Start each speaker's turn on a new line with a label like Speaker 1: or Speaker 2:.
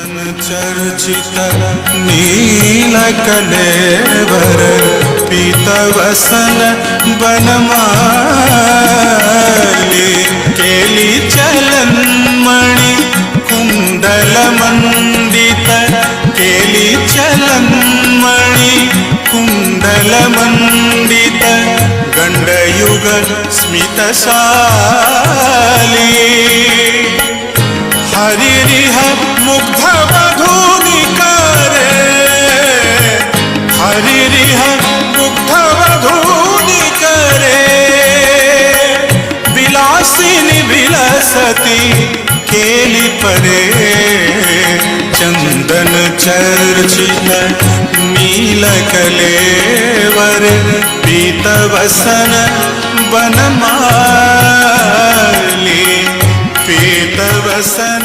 Speaker 1: चर्चित नीलकलेवर पीतवसन बनमाली केली चलन्मणि कुण्डलमण्डित केली चलन्मणि कुण्डलमण्डित गण्डयुग स्मितशाली हरिरिह मुग्ध वधूनिकारे हरिरिह मुग्ध वधूनिकारे विलासिनी विलसती केली परे चंदन चर्चित नीलकलेवर पीतवसन बनमाली पीतवसन